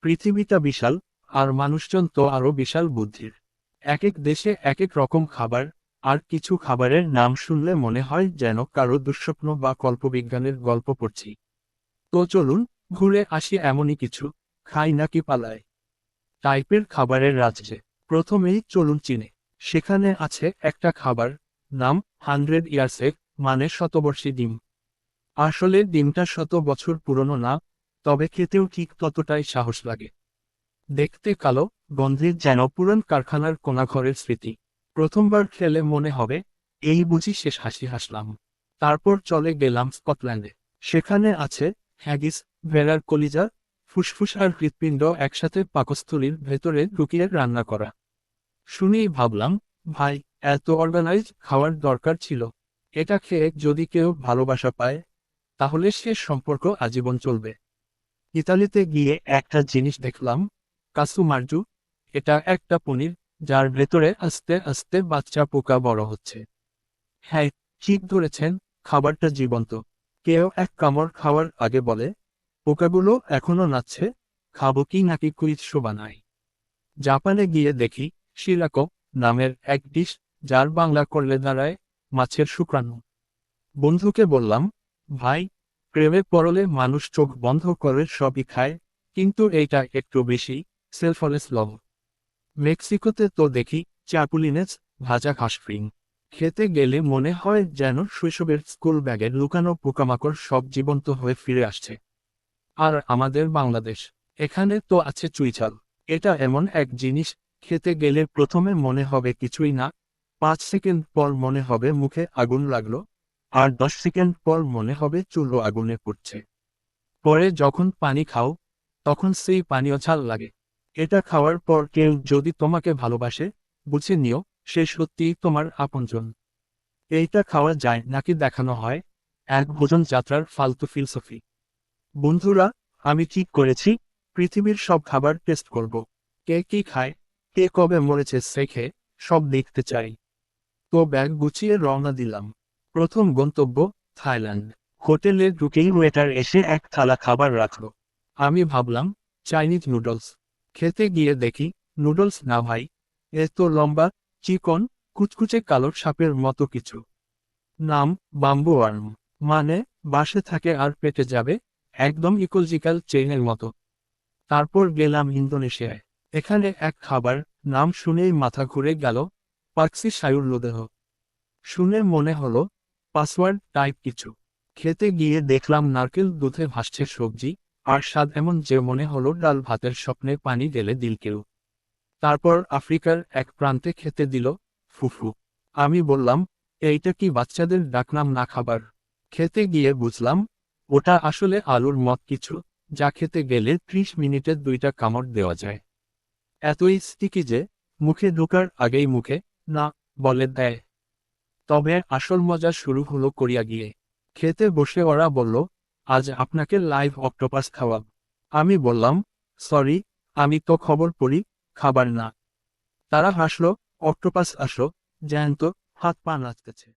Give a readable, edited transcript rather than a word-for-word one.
পৃথিবীটা বিশাল, আর মানুষজন তো আরো বিশাল বুদ্ধির। এক এক দেশে এক এক রকম খাবার, আর কিছু খাবারের নাম শুনলে মনে হয় যেন কারো দুঃস্বপ্ন বা কল্পবিজ্ঞানের গল্প পড়ছি। তো চলুন, ঘুরে আসি এমনই কিছু খাই নাকি পালায় টাইপের খাবারের রাজ্যে। প্রথমেই চলুন চীনে। সেখানে আছে একটা খাবার, নাম 100 ইয়ার্স এগ, মানে শতবর্ষী ডিম। আসলে ডিমটা 100 বছর পুরনো না, তবে খেতেও ঠিক ততটাই সাহস লাগে। দেখতে কালো, গন্ধে যেন পুরান কারখানার কোনাঘরের স্মৃতি। প্রথমবার খেলে মনে হবে, এই বুঝি শেষ হাসি হাসলাম। তারপর চলে গেলাম স্কটল্যান্ডে। সেখানে আছে হ্যাগিস, ভেড়ার কলিজা, ফুসফুস আর হৃৎপিণ্ড একসাথে পাকস্থলীর ভেতরে ঢুকিয়ে রান্না করা। শুনেই ভাবলাম, ভাই, এত অর্গানাইজ খাওয়ার দরকার ছিল। এটা খেয়ে যদি কেউ ভালোবাসা পায়, তাহলে সে সম্পর্ক আজীবন চলবে। ইতালিতে গিয়ে একটা জিনিস দেখলাম, কাসু মার্জু। এটা একটা পনির, যার ভেতরে আস্তে আস্তে বাচ্চা পোকা বড় হচ্ছে। হ্যাঁ, ঠিক ধরেছেন, খাবারটা জীবন্ত। কেউ এক কামড় খাওয়ার আগে বলে, পোকাগুলো এখনো নাচছে, খাবো কি নাকি কুইজ শো বানাই। জাপানে গিয়ে দেখি শিরাকো নামের এক ডিশ, যার বাংলা করলে দাঁড়ায় মাছের শুক্রাণু। বন্ধুকে বললাম, ভাই, প্রেমে পড়লে মানুষ চোখ বন্ধ করে সবই খায়, কিন্তু এইটা একটু বেশি সেলফলেস লভ। মেক্সিকোতে তো দেখি চাপুলিনেস, ভাজা হাঁসফ্রিং। খেতে গেলে মনে হয় যেন শৈশবের স্কুল ব্যাগের লুকানো পোকামাকড় সব জীবন্ত হয়ে ফিরে আসছে। আর আমাদের বাংলাদেশ, এখানে তো আছে চুইঝাল। এটা এমন এক জিনিস, খেতে গেলে প্রথমে মনে হবে কিছুই না, 5 সেকেন্ড পর মনে হবে মুখে আগুন লাগলো, আর 10 সেকেন্ড পর মনে হবে চুলো আগুনে পুড়ছে। পরে যখন পানি খাও, তখন সেই পানীয় ঝাল লাগে। এটা খাওয়ার পর কেউ যদি তোমাকে ভালোবাসে, বুঝে নিও, সে সত্যিই তোমার আপনজন। এইটা খাওয়া যায় নাকি দেখানো হয়, এক ভোজন যাত্রার ফালতু ফিলসফি। বন্ধুরা, আমি ঠিক করেছি, পৃথিবীর সব খাবার টেস্ট করব। কে কি খায়, কে কবে মরেছে শেখে, সব দেখতে চাই। তো ব্যাগ গুছিয়ে রওনা দিলাম। প্রথম গন্তব্য থাইল্যান্ড। হোটেলে ঢুকেই ওয়েটার এসে এক থালা খাবার রাখলো। আমি ভাবলাম, চাইনিজ নুডলস। খেতে গিয়ে দেখি, নুডলস না ভাই, এ তো লম্বা, চিকন, কুচকুচে কালো সাপের মতো কিছু। নাম বাম্বু ওয়ার্ম, মানে বাসে থাকে আর পেটে যাবে, একদম ইকোলজিক্যাল চেইনের মতো। তারপর গেলাম ইন্দোনেশিয়ায়। এখানে এক খাবার, নাম শুনেই মাথা ঘুরে গেল, পাক্সি সায়ুর লোদেহ। শুনে মনে হলো পাসওয়ার্ড টাইপ কিছু। খেতে গিয়ে দেখলাম নারকেল দুধে ভাসছে সবজি, আর স্বাদ এমন যে মনে হলো ডাল ভাতের স্বপ্নে পানি ঢেলে দিল কেউ। তারপর আফ্রিকার এক প্রান্তে খেতে দিল ফুফু। আমি বললাম, এইটা কি বাচ্চাদের ডাকনাম না খাবার? খেতে গিয়ে বুঝলাম, ওটা আসলে আলুর মত কিছু, যা খেতে গেলে 30 মিনিটে 2টা কামড় দেওয়া যায়। এতই স্টিকি যে মুখে ঢোকার আগেই মুখে না বলে দেয়। তবে আসল মজা শুরু হলো কোরিয়া গিয়ে। খেতে বসে ওরা বলল, আজ আপনাকে লাইভ অক্টোপাস খাওয়াব। আমি বললাম, সরি, আমি তো খবর পড়ি, খাবার না। তারা হাসলো, অক্টোপাস আসো, জ্যান্ত, হাত পা নাচতেছে।